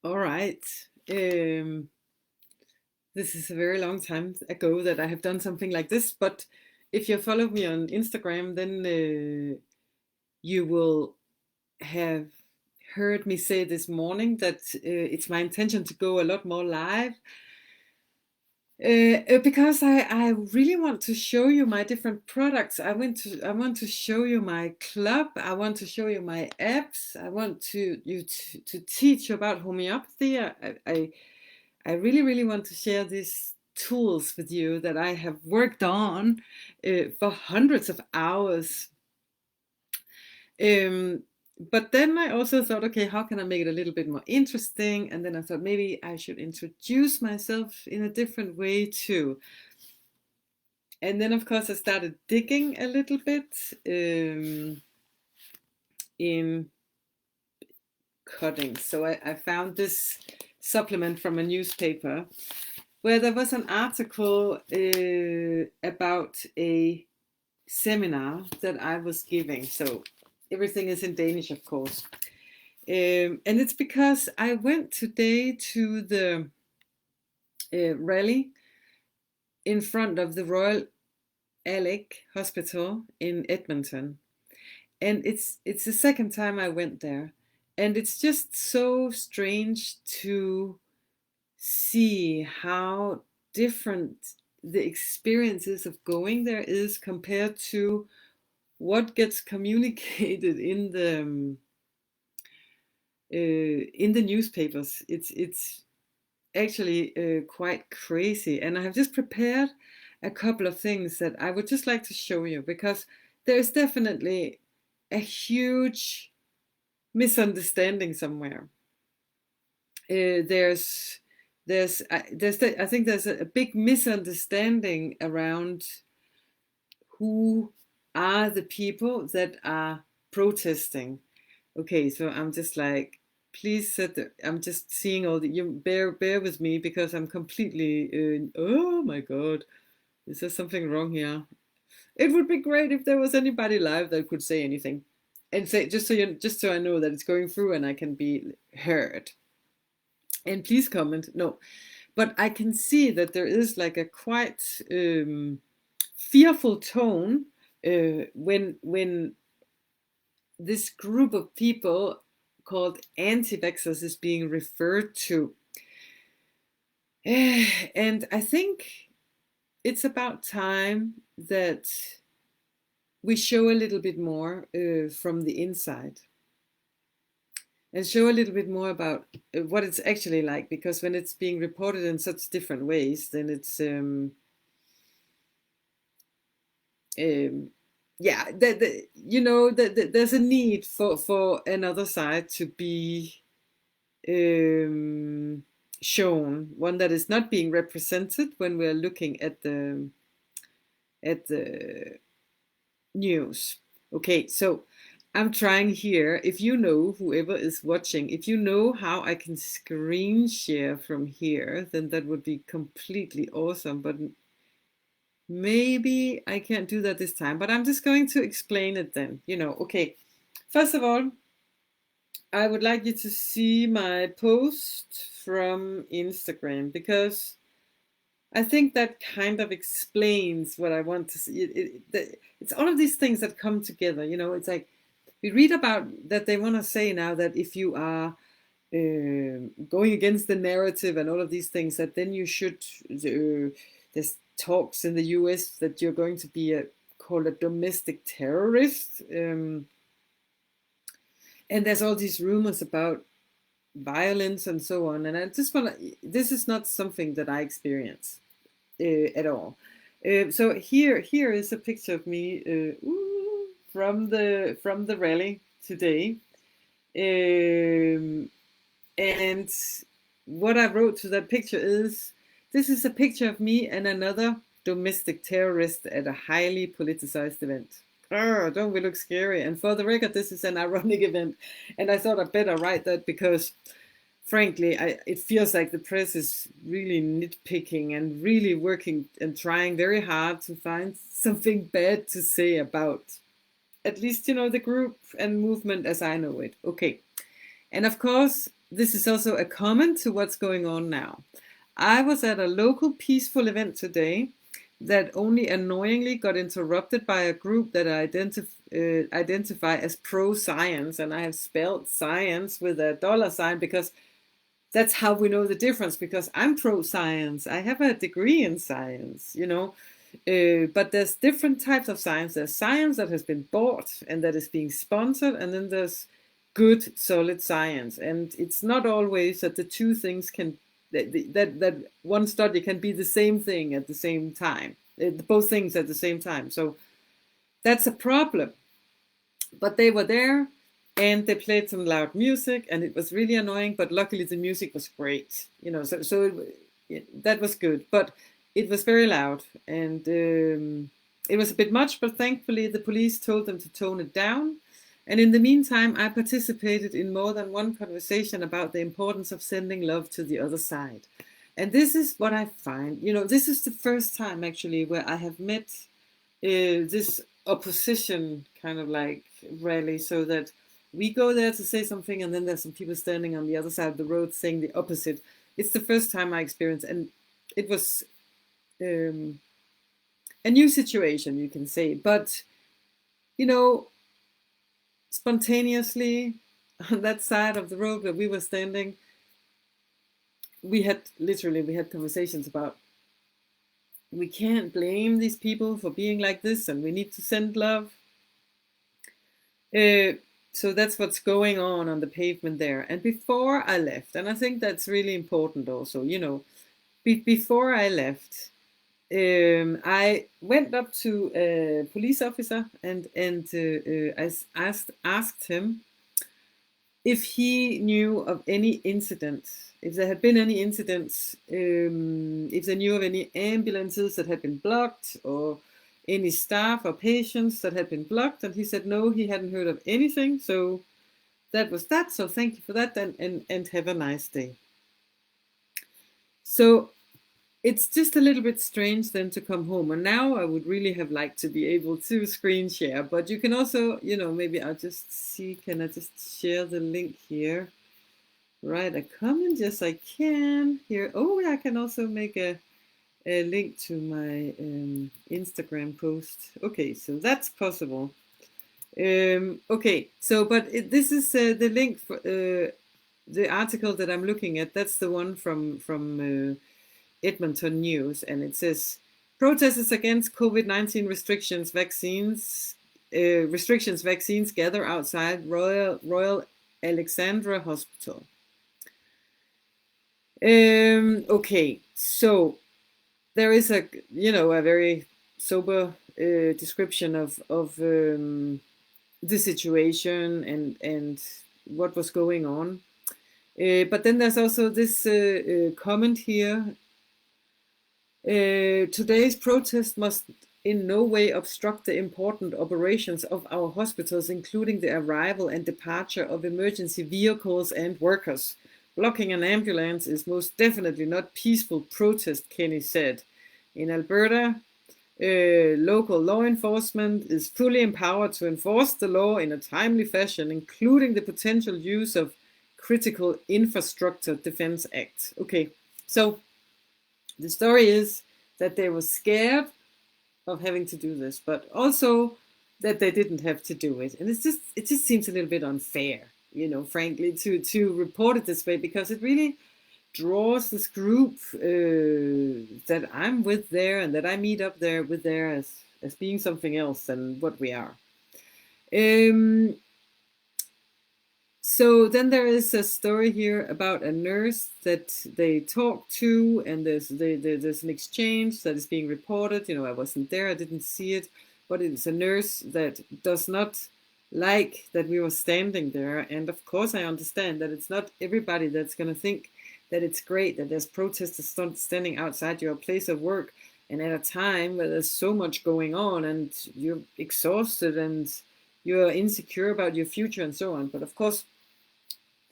All right. Um, this is a very long time ago that I have done something like this, but if you follow me on Instagram, then you will have heard me say this morning that it's my intention to go a lot more live because I really want to show you my different products. I want to show you my club. I want to show you my apps. I want to teach you about homeopathy. I really, really want to share these tools with you that I have worked on for hundreds of hours. Um, but then I also thought, okay, how can I make it a little bit more interesting? And then I thought maybe I should introduce myself in a different way too. And then, of course, I started digging a little bit in cutting. So I found this supplement from a newspaper where there was an article about a seminar that I was giving. So everything is in Danish, of course. And it's because I went today to the rally in front of the Royal Alec Hospital in Edmonton. And it's the second time I went there. And it's just so strange to see how different the experiences of going there is compared to what gets communicated in the newspapers. It's actually quite crazy, and I have just prepared a couple of things that I would just like to show you because there's definitely a huge misunderstanding somewhere. There's I think there's a big misunderstanding around who are the people that are protesting. Okay, so I'm just like, please set the, I'm just seeing all the, you bear with me because I'm completely, oh my God, is there something wrong here? It would be great if there was anybody live that could say anything and say, just so I know that it's going through and I can be heard. And please comment. No, but I can see that there is like a quite fearful tone when this group of people called anti-vaxxers is being referred to. And I think it's about time that we show a little bit more from the inside and show a little bit more about what it's actually like, because when it's being reported in such different ways, then it's yeah, there's a need for another side to be shown, one that is not being represented when we're looking at the news. Okay, so I'm trying here. If you know, whoever is watching, if you know how I can screen share from here, then that would be completely awesome. But maybe I can't do that this time. But I'm just going to explain it then. Okay. First of all, I would like you to see my post from Instagram because I think that kind of explains what I want to see. It's all of these things that come together. It's like we read about that they want to say now that if you are going against the narrative and all of these things, that then you should. There's talks in the U.S. that you're going to be called a domestic terrorist, and there's all these rumors about violence and so on. And I just want to. This is not something that I experience at all. So here is a picture of me from the rally today, and what I wrote to that picture is, this is a picture of me and another domestic terrorist at a highly politicized event. Oh, don't we look scary? And for the record, this is an ironic event, and I thought I better write that because frankly, it feels like the press is really nitpicking and really working and trying very hard to find something bad to say about at least, the group and movement as I know it. Okay. And of course, this is also a comment to what's going on now. I was at a local peaceful event today that only annoyingly got interrupted by a group that I identify as pro-science, and I have spelled science with a dollar sign because that's how we know the difference, because I'm pro-science. I have a degree in science, but there's different types of science. There's science that has been bought and that is being sponsored, and then there's good, solid science. And it's not always that the two things can, that one study can be the same thing at the same time, both things at the same time. So that's a problem. But they were there and they played some loud music and it was really annoying, but luckily the music was great, that was good. But it was very loud and it was a bit much, but thankfully the police told them to tone it down. And in the meantime, I participated in more than one conversation about the importance of sending love to the other side. And this is what I find, this is the first time actually where I have met this opposition kind of like rally, so that we go there to say something and then there's some people standing on the other side of the road saying the opposite. It's the first time I experienced, and it was a new situation, you can say. But, spontaneously on that side of the road where we were standing, we had conversations about, we can't blame these people for being like this and we need to send love. So that's what's going on the pavement there. And before I left, and I think that's really important also, before I left, I went up to a police officer and I asked him if he knew of any incidents, if there had been any incidents, if they knew of any ambulances that had been blocked or any staff or patients that had been blocked. And he said no, he hadn't heard of anything. So that was that. So thank you for that, and have a nice day. So it's just a little bit strange then to come home. And now I would really have liked to be able to screen share, but you can also, maybe I'll just see, can I just share the link here? Write a comment, yes I can. Here, oh, I can also make a link to my Instagram post. Okay, so that's possible. Okay, so but this is the link for the article that I'm looking at. That's the one from Edmonton News, and it says protesters against COVID-19 restrictions vaccines gather outside Royal Alexandra Hospital. Okay, so there is a very sober description of the situation and what was going on. But then there's also this comment here. Today's protest must in no way obstruct the important operations of our hospitals, including the arrival and departure of emergency vehicles and workers. Blocking an ambulance is most definitely not peaceful protest, Kenny said. In Alberta, local law enforcement is fully empowered to enforce the law in a timely fashion, including the potential use of Critical Infrastructure Defense Act. Okay, so the story is that they were scared of having to do this, but also that they didn't have to do it. And it just seems a little bit unfair, frankly, to report it this way, because it really draws this group that I'm with there and that I meet up there with there as being something else than what we are. So then there is a story here about a nurse that they talk to, and there's an exchange that is being reported. I wasn't there, I didn't see it, but it's a nurse that does not like that we were standing there. And of course I understand that it's not everybody that's going to think that it's great that there's protesters standing outside your place of work, and at a time where there's so much going on and you're exhausted and you're insecure about your future and so on. But of course,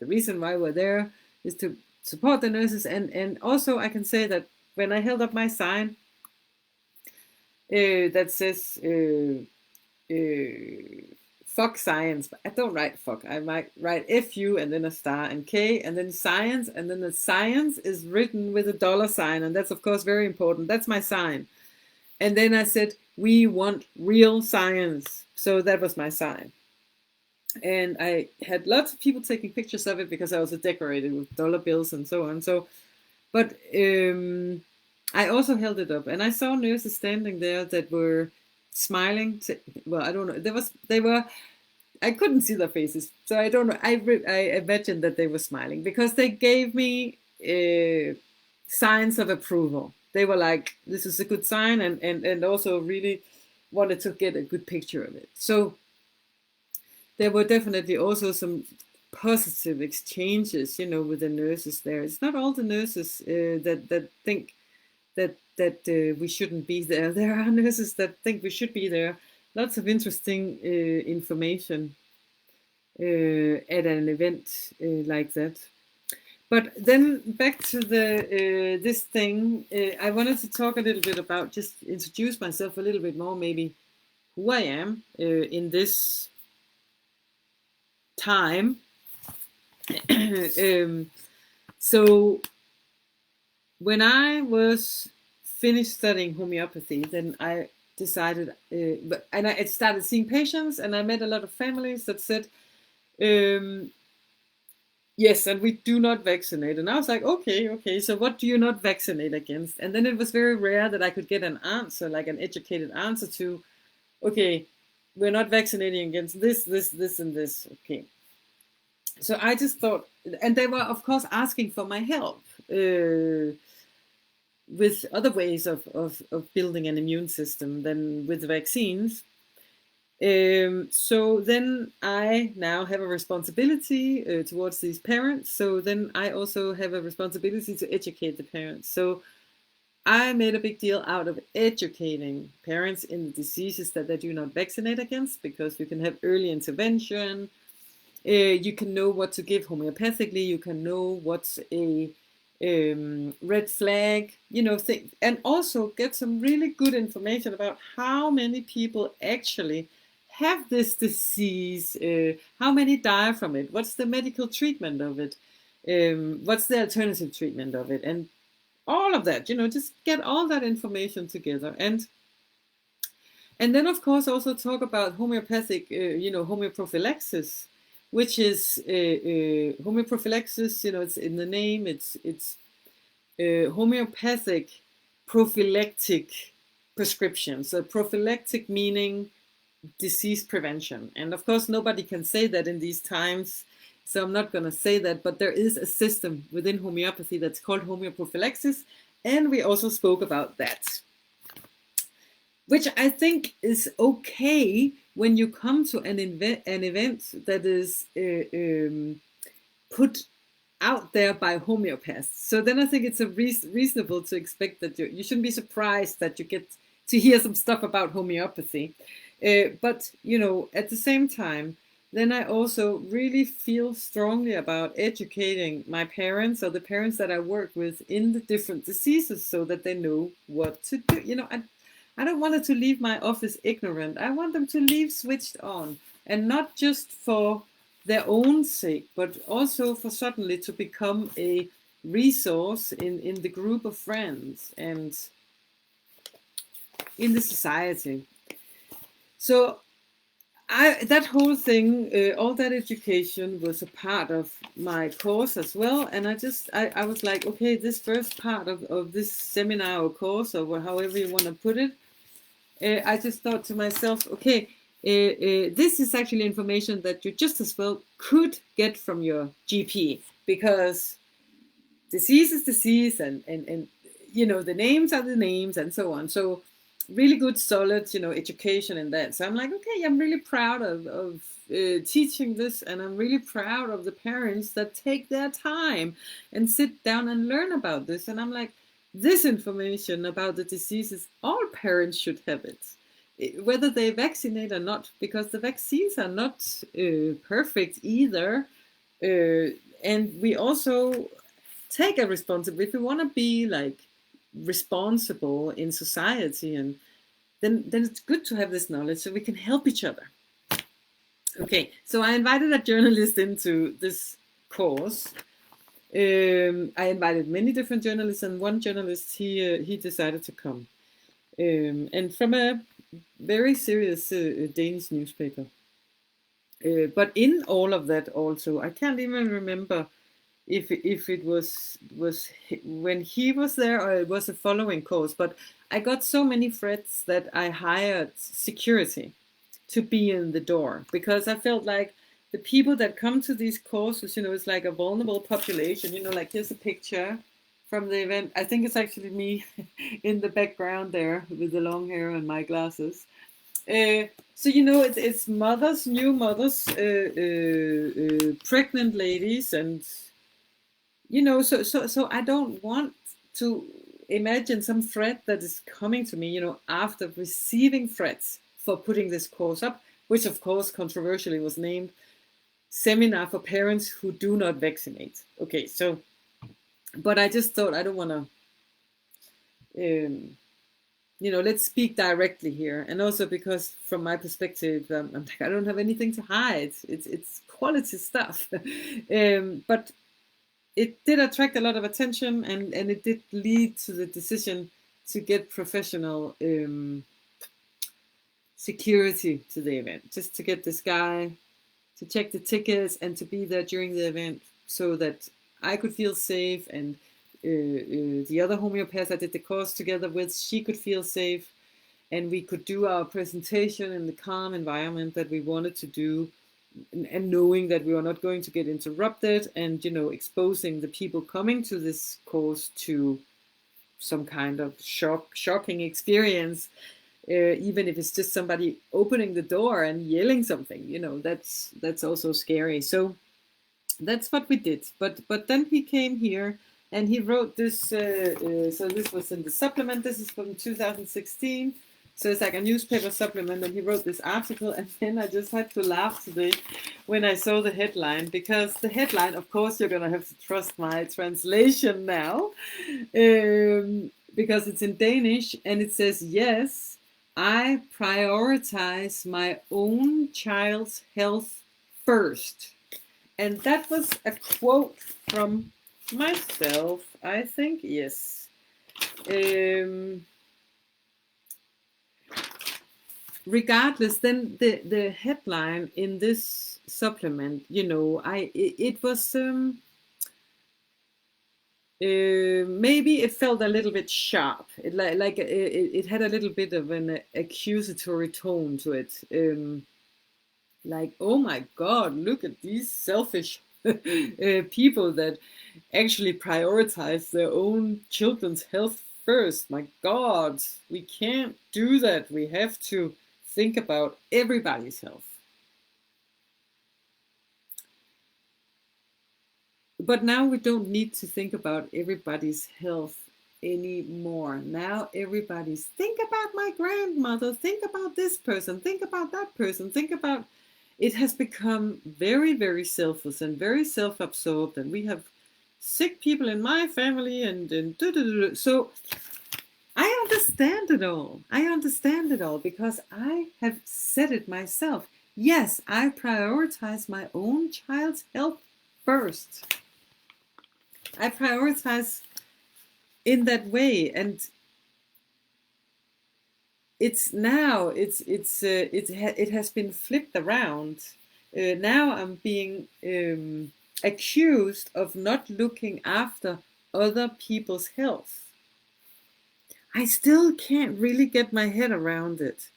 the reason why we're there is to support the nurses. And also I can say that when I held up my sign fuck science, but I don't write fuck. I might write FU and then a star and K and then science, and then the science is written with a $sign, and that's of course very important. That's my sign. And then I said, we want real science. So that was my sign. And I had lots of people taking pictures of it because I was decorated with dollar bills and so on. So, but I also held it up, and I saw nurses standing there that were smiling. Well, I don't know. They were. I couldn't see their faces, so I don't know. I imagined that they were smiling because they gave me signs of approval. They were like, "This is a good sign," and also really wanted to get a good picture of it. So there were definitely also some positive exchanges, with the nurses there. It's not all the nurses that think that we shouldn't be there. There are nurses that think we should be there. Lots of interesting information at an event like that. But then back to the this thing, I wanted to talk a little bit about, just introduce myself a little bit more, maybe who I am in this time. So when I was finished studying homeopathy, then I decided, and I started seeing patients, and I met a lot of families that said, yes, and we do not vaccinate. And I was like, okay, so what do you not vaccinate against? And then it was very rare that I could get an answer, like an educated answer to, okay, we're not vaccinating against this, and this. Okay. So I just thought, and they were, of course, asking for my help with other ways of building an immune system than with vaccines. So then I now have a responsibility towards these parents. So then I also have a responsibility to educate the parents. So I made a big deal out of educating parents in the diseases that they do not vaccinate against, because you can have early intervention. You can know what to give homeopathically. You can know what's a red flag, and also get some really good information about how many people actually have this disease, how many die from it, what's the medical treatment of it, what's the alternative treatment of it, and all of that, just get all that information together. And then, of course, also talk about homeopathic, homeoprophylaxis, which is homeoprophylaxis, it's in the name, it's homeopathic prophylactic prescription. So prophylactic meaning disease prevention. And of course, nobody can say that in these times, so I'm not going to say that, but there is a system within homeopathy that's called homeoprophylaxis, and we also spoke about that, which I think is okay when you come to an event that is put out there by homeopaths. So then I think it's reasonable to expect that you shouldn't be surprised that you get to hear some stuff about homeopathy. But, at the same time, then I also really feel strongly about educating my parents, or the parents that I work with, in the different diseases, so that they know what to do. I don't want them to leave my office ignorant. I want them to leave switched on, and not just for their own sake, but also for suddenly to become a resource in the group of friends and in the society. So that whole thing, all that education was a part of my course as well. And I was like, okay, this first part of this seminar or course, or however you want to put it, I just thought to myself, okay, this is actually information that you just as well could get from your GP, because disease is disease, and the names are the names, and so on. So really good, solid, education in that. So I'm like, okay, I'm really proud of teaching this, and I'm really proud of the parents that take their time and sit down and learn about this. And I'm like, this information about the diseases, all parents should have it, whether they vaccinate or not, because the vaccines are not perfect either. And we also take a responsibility. If we want to be like responsible in society, and then it's good to have this knowledge so we can help each other. Okay, so I invited a journalist into this course. I invited many different journalists, and one journalist he decided to come, and from a very serious Danish newspaper. But in all of that, also, I can't even remember if it was when he was there or it was a following course. But I got so many threats that I hired security to be in the door, because I felt like the people that come to these courses, it's like a vulnerable population. Like, here's a picture from the event. I think it's actually me in the background there with the long hair and my glasses. So it's mothers, new mothers, pregnant ladies, and so I don't want to imagine some threat that is coming to me, after receiving threats for putting this course up, which of course controversially was named Seminar for Parents Who Do Not Vaccinate. Okay, so, but I just thought I don't want to, let's speak directly here, and also because from my perspective, I'm like, I don't have anything to hide. It's quality stuff, but it did attract a lot of attention, and it did lead to the decision to get professional security to the event, just to get this guy to check the tickets and to be there during the event so that I could feel safe, and the other homeopath I did the course together with, she could feel safe, and we could do our presentation in the calm environment that we wanted to do, and knowing that we were not going to get interrupted, and exposing the people coming to this course to some kind of shocking experience, even if it's just somebody opening the door and yelling something. That's also scary. So that's what we did. But then he came here and he wrote this. So this was in the supplement. This is from 2016. So it's like a newspaper supplement, and he wrote this article, and then I just had to laugh today when I saw the headline, because the headline, of course, you're going to have to trust my translation now, because it's in Danish, and it says, yes, I prioritize my own child's health first. And that was a quote from myself, I think, yes. Regardless, then the headline in this supplement, it was maybe it felt a little bit sharp. It had a little bit of an accusatory tone to it. Like, oh my God, look at these selfish people that actually prioritize their own children's health first. My God, we can't do that. We have to think about everybody's health. But now we don't need to think about everybody's health anymore. Now everybody's, think about my grandmother, think about this person, think about that person, think about, it has become very, very selfless and very self-absorbed, and we have sick people in my family, and so I understand it all. I understand it all because I have said it myself. Yes, I prioritize my own child's health first. I prioritize in that way, and it has been flipped around. Now I'm being accused of not looking after other people's health. I still can't really get my head around it.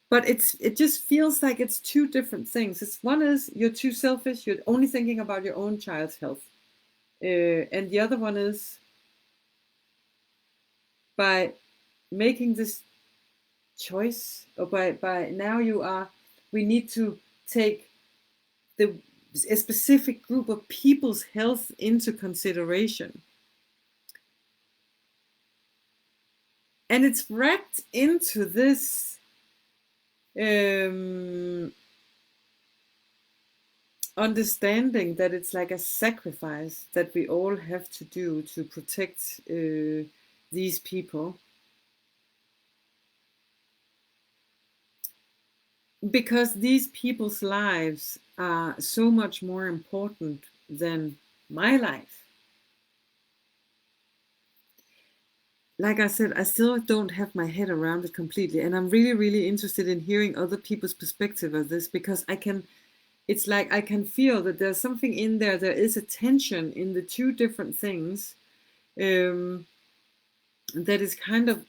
But it just feels like it's two different things. One is you're too selfish, you're only thinking about your own child's health. And the other one is by making this choice, or by now we need to take a specific group of people's health into consideration. And it's wrapped into this understanding that it's like a sacrifice that we all have to do to protect these people. because these people's lives are so much more important than my life. Like I said, I still don't have my head around it completely, and I'm really, really interested in hearing other people's perspective of this, because it's like I can feel that there's something in there. There is a tension in the two different things, um, that is kind of.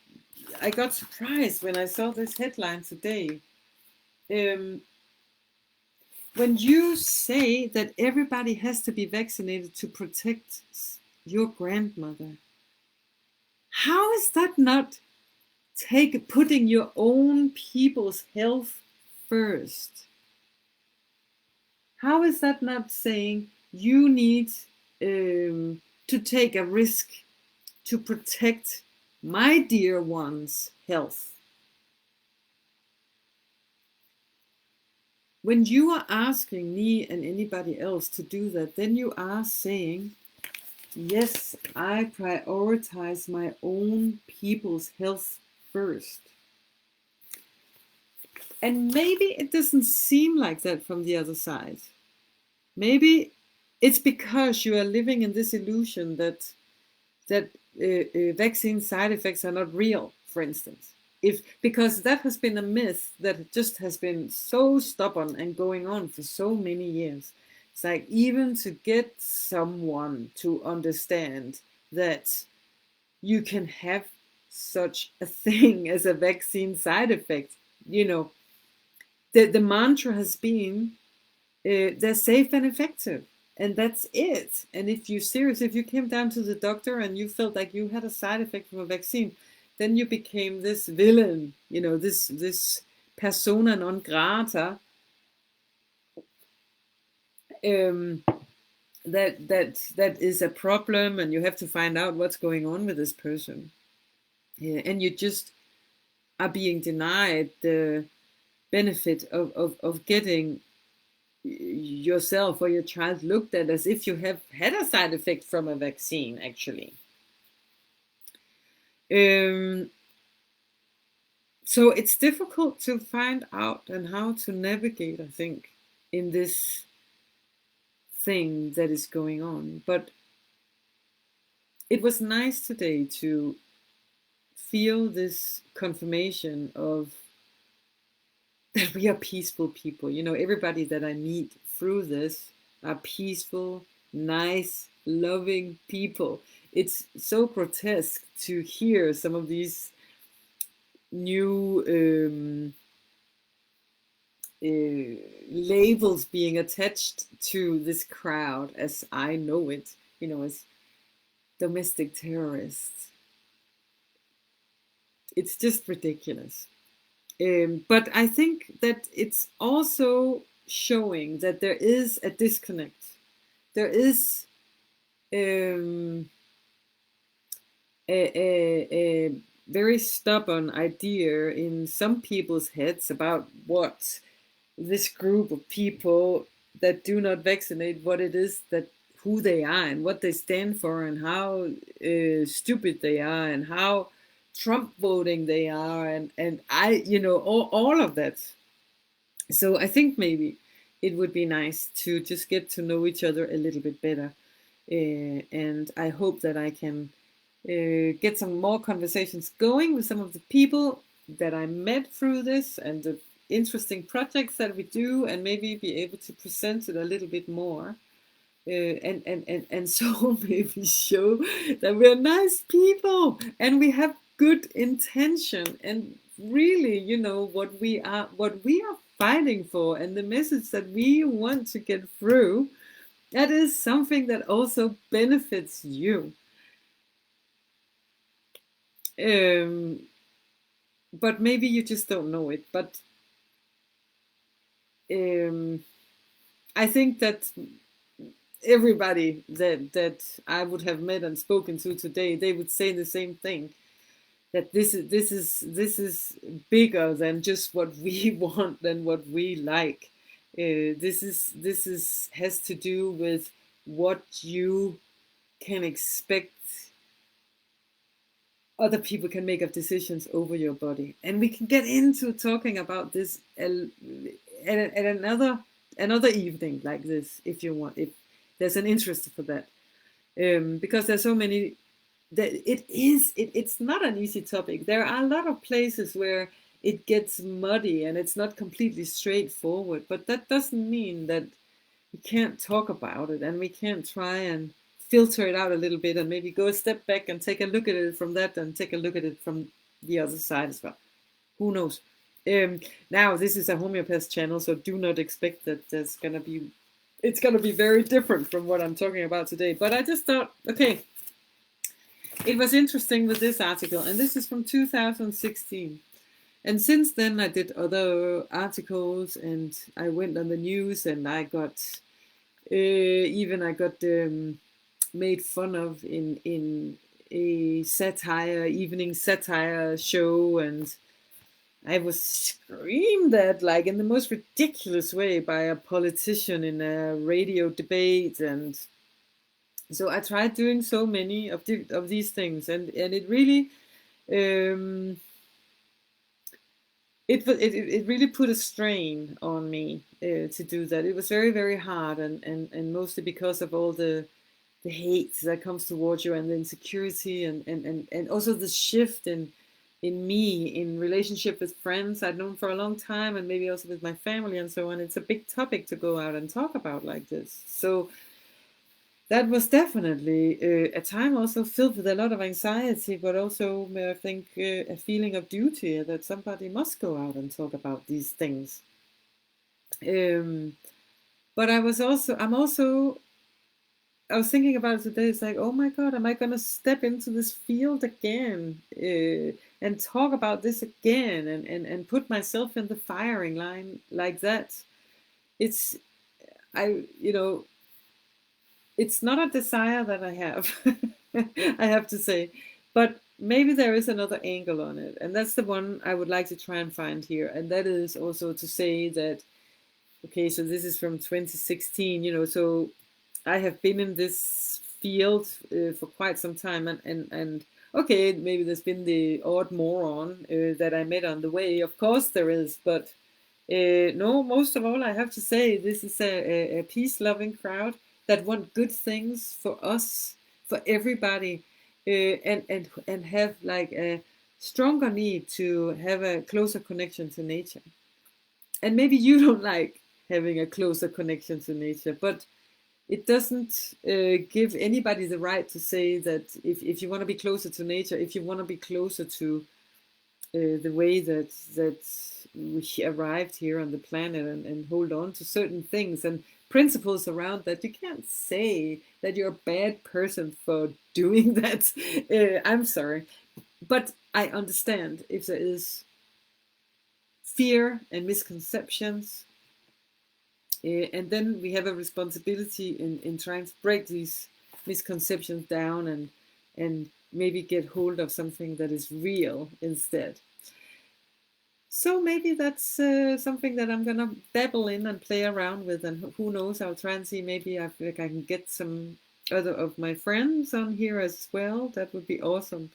I got surprised when I saw this headline today. Um, when you say that everybody has to be vaccinated to protect your grandmother, how is that not putting your own people's health first? How is that not saying you need to take a risk to protect my dear one's health? When you are asking me and anybody else to do that, then you are saying, yes, I prioritize my own people's health first. And maybe it doesn't seem like that from the other side. Maybe it's because you are living in this illusion that vaccine side effects are not real, for instance. If because that has been a myth that just has been so stubborn and going on for so many years. It's like, even to get someone to understand that you can have such a thing as a vaccine side effect, you know, the mantra has been, they're safe and effective, and that's it. And if you serious, if you came down to the doctor and you felt like you had a side effect from a vaccine, then you became this villain, you know, this persona non grata, um, that is a problem, and you have to find out what's going on with this person. Yeah, and you just are being denied the benefit of getting yourself or your child looked at as if you have had a side effect from a vaccine, actually. Um, so it's difficult to find out and how to navigate, I think, in this thing that is going on. But it was nice today to feel this confirmation of that we are peaceful people. You know, everybody that I meet through this are peaceful, nice, loving people. It's so grotesque to hear some of these new labels being attached to this crowd, as I know it, you know, as domestic terrorists. It's just ridiculous. But I think that it's also showing that there is a disconnect. There is um, a very stubborn idea in some people's heads about what this group of people that do not vaccinate, what it is that who they are and what they stand for, and how stupid they are, and how Trump voting they are, and I, you know, all of that. So I think maybe it would be nice to just get to know each other a little bit better. And I hope that I can get some more conversations going with some of the people that I met through this, and the interesting projects that we do, and maybe be able to present it a little bit more. And so maybe show that we're nice people and we have good intention, and really, you know, what we are fighting for, and the message that we want to get through, that is something that also benefits you. um, but maybe you just don't know it. But um, I think that everybody that I would have met and spoken to today, they would say the same thing, that this is bigger than just what we want and what we like. This is has to do with what you can expect other people can make of decisions over your body. And we can get into talking about this at another evening like this, if you want, if there's an interest for that, because there's so many that it's not an easy topic. There are a lot of places where it gets muddy and it's not completely straightforward, but that doesn't mean that we can't talk about it and we can't try and filter it out a little bit and maybe go a step back and take a look at it from that and take a look at it from the other side as well. Who knows? Um, Now this is a homeopath channel, so do not expect that it's gonna be very different from what I'm talking about today. But I just thought, okay, it was interesting with this article, and this is from 2016. And since then, I did other articles, and I went on the news, and I got I got made fun of in a evening satire show, and I was screamed at like in the most ridiculous way by a politician in a radio debate, and so I tried doing so many of these things, and it really um, it really put a strain on me to do that. It was very, very hard, and mostly because of all the hate that comes towards you and the insecurity and also the shift in me in relationship with friends I'd known for a long time and maybe also with my family and so on. It's a big topic to go out and talk about like this. So that was definitely a time also filled with a lot of anxiety, but also I think a feeling of duty that somebody must go out and talk about these things. Um, but I was thinking about it today. It's like, oh my God, am I going to step into this field again and talk about this again and put myself in the firing line like that? It's, I, you know, it's not a desire that I have, I have to say, but maybe there is another angle on it. And that's the one I would like to try and find here. And that is also to say that, okay, so this is from 2016, so I have been in this field for quite some time, and okay, maybe there's been the odd moron that I met on the way. Of course there is, but no, most of all, I have to say this is a peace-loving crowd that want good things for us, for everybody, and have like a stronger need to have a closer connection to nature. And maybe you don't like having a closer connection to nature, but it doesn't give anybody the right to say that if you want to be closer to nature, if you want to be closer to the way that we arrived here on the planet and hold on to certain things and principles around that, you can't say that you're a bad person for doing that. I'm sorry, but I understand if there is fear and misconceptions. And then we have a responsibility in trying to break these misconceptions down and maybe get hold of something that is real instead. So maybe that's something that I'm gonna dabble in and play around with, and who knows? I'll try and see maybe I can get some other of my friends on here as well. That would be awesome.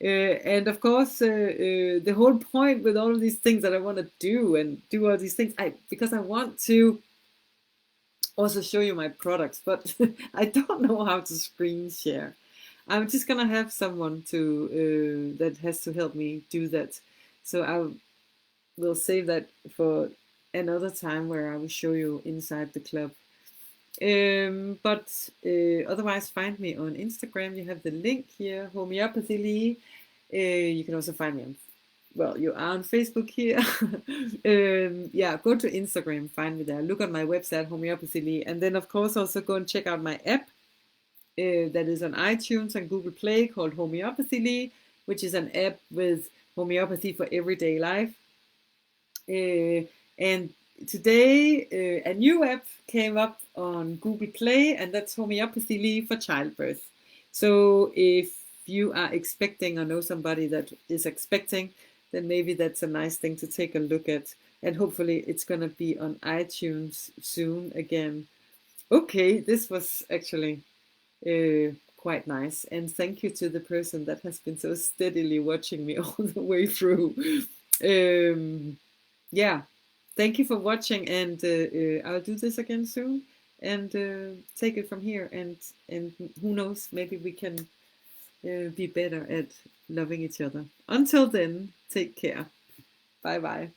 And of course, the whole point with all of these things that I want to do and do all these things, because I want to also show you my products, but I don't know how to screen share. I'm just gonna have someone to that has to help me do that. So I will save that for another time where I will show you inside the club. But otherwise, find me on Instagram. You have the link here, Homeopathy Lee. You can also find me on, well, you are on Facebook here. Yeah, go to Instagram, find me there. Look on my website, Homeopathy Lee. And then, of course, also go and check out my app that is on iTunes and Google Play called Homeopathy Lee, which is an app with homeopathy for everyday life. And today, a new app came up on Google Play, and that's Homeopathy Lee for childbirth. So if you are expecting or know somebody that is expecting, then maybe that's a nice thing to take a look at. And hopefully it's going to be on iTunes soon again. Okay, this was actually quite nice. And thank you to the person that has been so steadily watching me all the way through. Yeah, thank you for watching, and I'll do this again soon and take it from here. And who knows, maybe we can be better at loving each other. Until then, take care. Bye bye.